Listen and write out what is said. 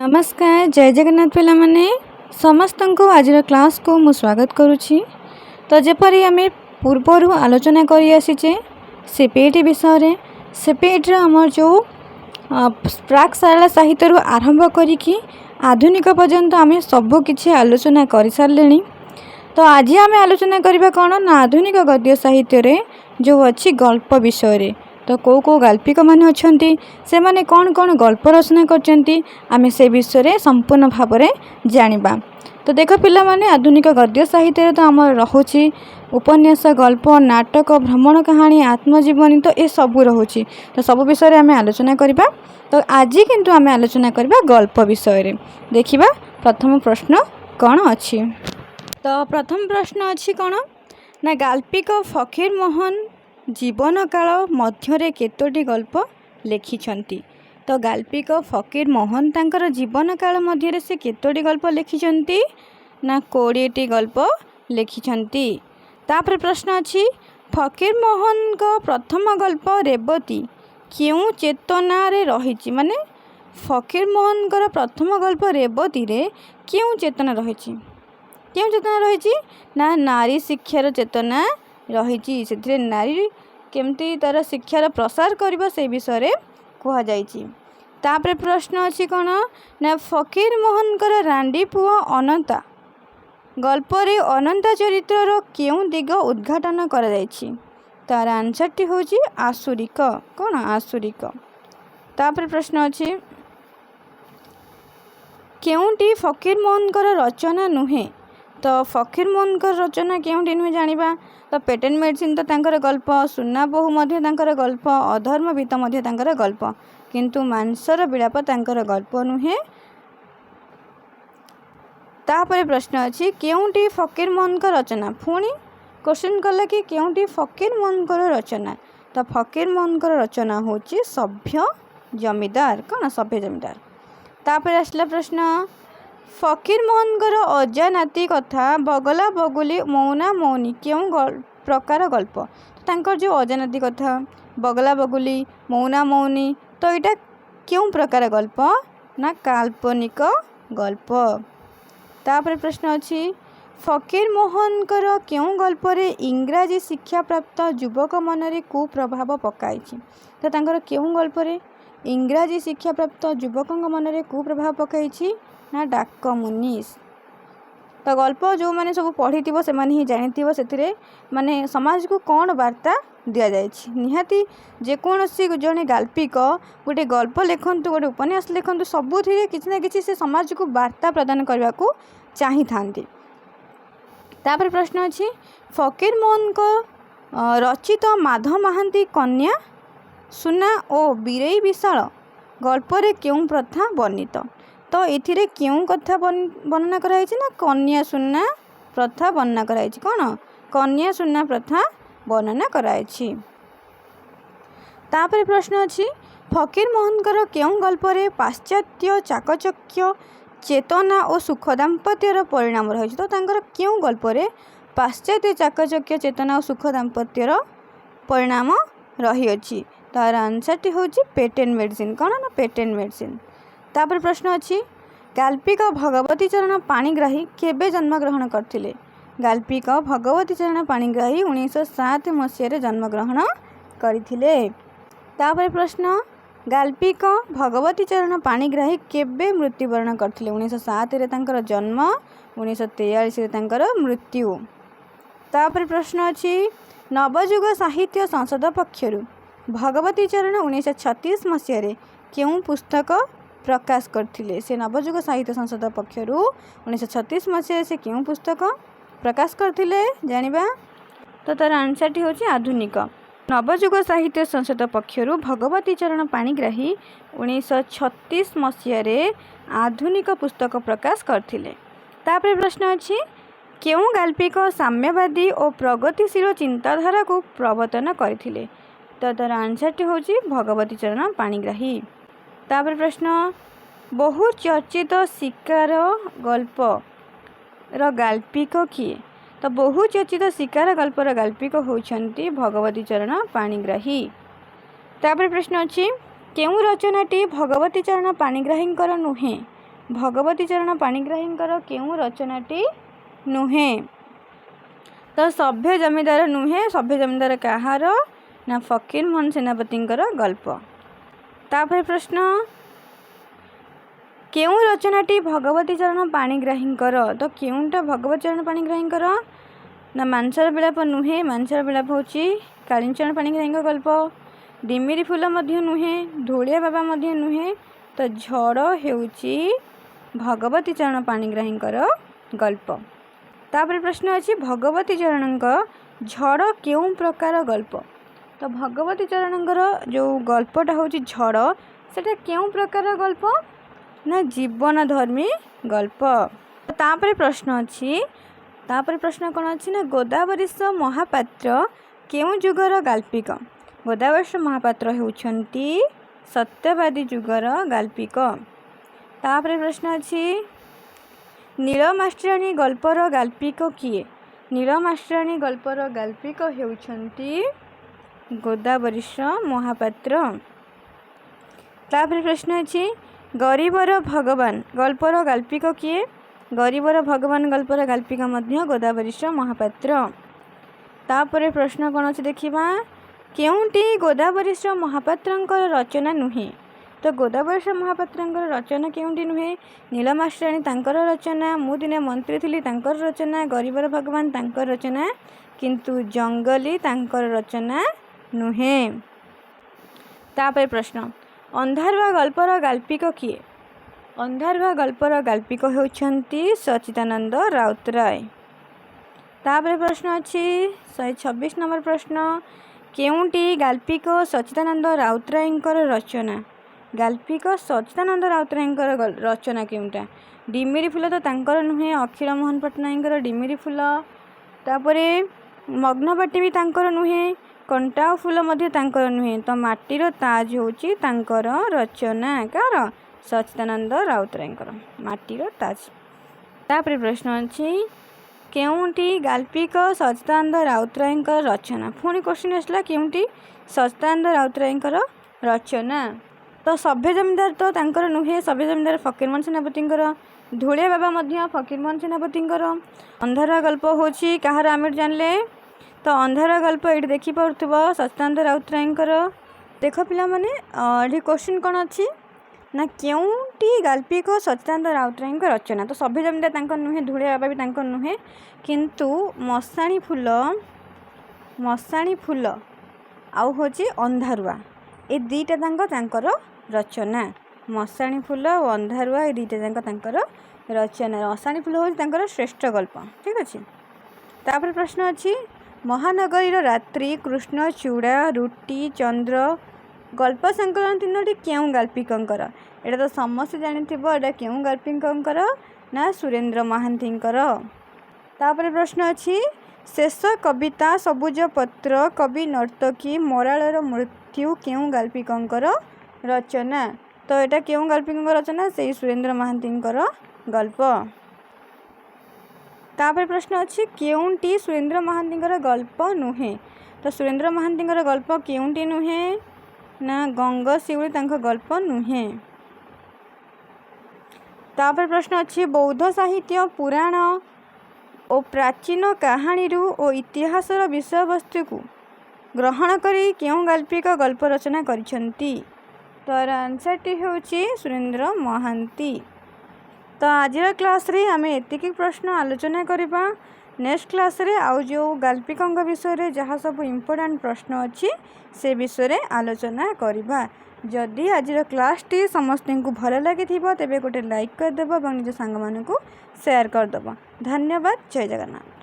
नमस्कार जय जगन्नाथ पिला माने समस्त को आज क्लास को मु स्वागत करुछि। तो जेपरी आम पूर्वर आलोचना करी आसीचे सीपीईटी विषय रे सीपीईटी आमर जो प्राक सारला साहित्य रु आरंभ करिकी आधुनिक पर्यंत आम सब किछि आलोचना कर सारे। तो आज आम आलोचना करबा कोन ना आधुनिक गद्य साहित्य रे जो अच्छी गल्प विषय रे। तो कौ कौ गाल्पिक माने अछंती से माने कौन कौन गल्प रचना करचंती आमे से विषय रे संपूर्ण भाव में जानिबा। तो देख पिला माने आधुनिक गद्य साहित्य तो आम रहुची उपन्यास गल्प नाटक भ्रमण कहानी आत्मजीवनी तो ये सब रहुची। तो सब विषय रे आमे आलोचना करबा। तो आज किंतु आमे आलोचना करबा गल्प विषय रे। देखिबा प्रथम प्रश्न कौन अछि। तो प्रथम प्रश्न अछि कौन ना गाल्पिक फकीर मोहन जीवन काल मध्यरे केतोटी गल्प लिखिछंती। तो गाल्पिक फकीर मोहन तांकर जीवन काल मध्यरे से केतोटी गल्प लिखिछंती ना 20टी गल्प लिखिछंती। तापर प्रश्न अछि फकीर मोहन का प्रथम गल्प रेवती क्यों चेतना रे रहिछि माने फकीर मोहन का प्रथम गल्प रेवती रे क्यों चेतना रहिछि ना नारी शिक्षार चेतना रही से नारी केमती तार शिक्षार प्रसार करबा से विषय रे कहा जाइछि। तापर प्रश्न अछि कोन ना फकीर मोहन कर रांडी पुओ अनंता गल्प रे अनंता चरित्र रो केउ दिग उद्घाटन करा जाइछि। तार आंसर टी होछि आसुरिक कोन आसुरिक। तापर प्रश्न अछि केउटी फकीर मोहन कर रचना नुहे। तो फकीर मोहन कर रचना केउटी नुहे जानिबा। तो पेटेंट मेडिसिन तो तांकर गल्प सुना बहु मध्य तांकर गल्प अधर्म भीत मध्य तांकर गल्प किंतु मांसर विलाप तांकर गल्प नुहे। तापर प्रश्न अछि केउटी फकीर मोहन कर रचना पुणी क्वेश्चन कला कि केउटी फकीर मोहन कर रचना। तो फकीर मोहन कर रचना होची सभ्य जमीदार कौन सभ्य जमीदार। तापर आसला प्रश्न फकीर मोहन कर अजा नाती कथा बगला बगुली मौना मौनी क्यों प्रकार गल्प। तांकर जो अजा नाती कथा बगला बगुली मौना मौनी तो यहाँ क्यों प्रकार गल्प ना काल्पनिक गल्प। तापर प्रश्न अछि फकीर मोहन कर क्यों गल्प रे इंग्राजी शिक्षा प्राप्त युवक मनरे कुप्रभाव पकाइछि। तो तांकर क्यों गल्प रे इंग्राजी शिक्षा प्राप्त युवक मनरे कुप्रभाव पकाइछि ना डाक मुनिस। तो गल्प जो माने सब पढ़ी से माने ही जानी से माने समाज को कौन वार्ता दिया जाइछि। निहाती जेकोसी जड़े गाल्पिक गोटे गल्प लिखतु गोटे उपन्यास लिखतु सबुथिरे किछि ना किछि से समाज को वार्ता प्रदान करने को चाही थांती। तापर प्रश्न अछि फकीर मोहन को रचित माधव महांती कन्या सुना ओ बीरेई विशाल गल्प रे क्यों प्रथा वर्णित। तो इथिरे क्यों कथा वर्णना कराई ना कन्या सुना प्रथा वर्णना कराई कौन कन्या सुना प्रथा वर्णना कराई। तापर प्रश्न अछि फकीर मोहन कर क्यों गल्प रे पाश्चात्य चाकचक्य चेतना और सुख दाम्पत्यर परिणाम रही। तो तांकर क्यों गल्प रे पाश्चात्य चाकचक्य चेतना और सुख दाम्पत्यर परिणाम रही अछि। तार आंसर टी होछि पेटेंट मेडिसिन कौन ना पेटेंट मेडिसिन। तापर प्रश्न अछि गाल्पिक भगवती चरण पाणिग्राही केबे जन्मग्रहण करथिले। गाल्पिक भगवती चरण पाणिग्राही 1907 मसीह जन्मग्रहण करथिले। तापर प्रश्न गाल्पिक भगवती चरण पाणिग्राही केबे मृत्युवरण करथिले। 1907 रे तांकर जन्म 1943 रे तांकर मृत्यु। तापर प्रश्न अछि नवयुग साहित्य संसद पक्षरु भगवती चरण 1936 मसीह केउं पुस्तक प्रकाश करथिले। से नवयुग साहित्य संसद पक्षरु 1936 मसीह से क्यों पुस्तक प्रकाश करथिले जानिबा। तो तार आंसर टी होची आधुनिक। नवयुग साहित्य संसद पक्षरु भगवती चरण पाणिग्राही 1936 मसीह आधुनिक पुस्तक प्रकाश करथिले। तापर प्रश्न अछि केउं गाल्पिक साम्यवादी और प्रगतिशील चिंताधारा को प्रवर्तन करथिले। तो तार आंसर टी होची भगवती चरण पाणिग्राही। तापर प्रश्न बहु चर्चित शिकार गल्प रो गाल्पिक किए। तो बहु चर्चित शिकार गल्प रो गाल्पिक होउछंती भगवती चरण पाणिग्राही। तापर प्रश्न अछि केउं रचनाटी भगवती चरण पाणिग्राहींकर नुहे भगवती चरण पाणिग्राहींकर केउं रचनाटी नुहे। तो सभ्य जमीदार नुहे। सभ्य जमीदार कहार ना फकीर मोहन सेनापतिंकर गल्प। तापर प्रश्न केउं रचनाटी भगवती चरण पाणिग्राहींकर। तो केउंटा भगवती चरण पाणिग्राहींकर ना मानसर विलाप नुहे। मानसर विलाप होची कालीचरण पाणिग्राहींकर गल्प। डिमिरी फूल मध्य नुहे। धूलिया बाबा मध्य नुहे। तो झड़ हेउची भगवती चरण पाणिग्राहींकर गल्प। तापर प्रश्न अछि भगवती चरणंक झड़ केउं प्रकार गल्प। तो भगवती चरणंकर जो गल्पटा होची झड़ सेटा केउं प्रकार गल्प ना जीवन धर्मी गल्प। तापर प्रश्न अछि तापर प्रश्न कोन अछि ना गोदावरीश महापात्र केउं जुगर गाल्पिक। गोदावरीश महापात्र हेउछंती सत्यवादी जुगर गाल्पिक। तापर प्रश्न अछि नीलमास्टराणी गल्पर गाल्पिक किए। नीलमास्टराणी गल्पर गाल्पिक हेउछंती गोदावरीश महापात्र। तापर प्रश्न अछि गरीबर भगवान गल्पर गाल्पिक किए। गरीबर भगवान गल्पर गाल्पिक मध्य गोदावरीश महापात्र। तापर प्रश्न कोन अछि देखिबा केउंटी गोदावरीश महापात्रंकर रचना नुहे। तो गोदावरीश महापात्रंकर रचना केउंटी नुहे। नीलमास्टराणी तांकर रचना। मु दिने मंत्री थिली तांकर रचना। गरीबर भगवान तांकर रचना किंतु जंगली तांकर रचना नुहे। तापर प्रश्न अंधारुआ गल्पर गाल्पिक किए। अंधारुआ गल्पर गाल्पिक हेउछंती सच्चिदानंद राउतराय। तापर प्रश्न अछि 126 नंबर प्रश्न केउंटी गाल्पिक सच्चिदानंद राउतरायंकर रचना। गाल्पिक सच्चिदानंद राउतरायंकर रचना केउंटा। डिमिरी फूल तो तांकर नुहे। अखिल मोहन पट्टनायकर डिमिरी फूल। तापरे मग्नबाटी भी तांकर नुहे। कंटाओ फूल मध्य तांकर नुहे। तो माटीर ताज होची तांकर रचना कार सच्चिदानंद राउतरायंकर माटीर ताज। तापर प्रश्न अछि केउंटी गाल्पिक सच्चिदानंद राउतरायंकर रचना। पुणी क्वेश्चन आसला केउंटी सच्चिदानंद राउतरायंकर रचना। तो सभ्य जमीदार तो तांकर नुहे। सभ्य जमीदार फकीरमोहन सेनापतिंकर। धूलिया बाबा मध्य फकीरमोहन सेनापतिंकर। अंधारुआ गल्प होची कहार आमिर जानले। तो अंधारुआ गल्प ये देखि पारुथबो सच्चिदानंद राउतरायंकर। देख पिला माने ये क्वेश्चन कोन अछि ना केउंटी गाल्पिक सच्चिदानंद राउतरायंकर रचना। तो सभ्य जमीदार तांकर नुहे। धूलिया बाबा भी तांकर नुहे किंतु मसाणी फूल आउ होची अंधारुआ ए दीटा तांकर रचना। मसाणी फूल और अंधारुआ ए दीटा तांकर रचना। मसाणी फूल होची तांकर श्रेष्ठ गल्प। ठीक अछि। तापर प्रश्न अछि महानगरीर रात्रि कृष्ण चूड़ा रुटी चंद्र गल्प संकलन तीनोटी केउं गाल्पिकंकर। एटा तो समस्त जानिथिबो एटा केउं गाल्पिकंकर ना सुरेंद्र महांतींकर। तापर प्रश्न अछि शेष कविता सबुज पत्र कवि नर्तकी मराळर मृत्यु केउं गाल्पिकंकर रचना। तो एटा केउं गाल्पिकंकर रचना सेई सुरेंद्र महांतींकर गल्प। तापर प्रश्न अछि केउंटी सुरेंद्र महांतींकर गल्प नुहे। तो सुरेंद्र महांतींकर गल्प केउंटी नुहे ना गंगशिउली तांकर गल्प नुहे। तापर प्रश्न अछि बौद्ध साहित्य पुराण और प्राचीन कहानी और इतिहासर विषय वस्तु को ग्रहण करी केउं गाल्पिक गल्प रचना करिसंती। तो आंसर टी होची सुरेंद्र महांती। तो आज क्लास रे आम एतिकी प्रश्न आलोचना करिबा। नेक्स्ट क्लास रे आउ जो गाल्पिकंग विषय रे जहाँ सब इम्पोर्टेंट प्रश्न अच्छी से विषय रे आलोचना करिबा। जदि आज क्लास टी समस्त को भल लगी तेबे गोटे लाइक करदेव और निज सांग मानू शेयर करदेव। धन्यवाद। जय जगन्नाथ।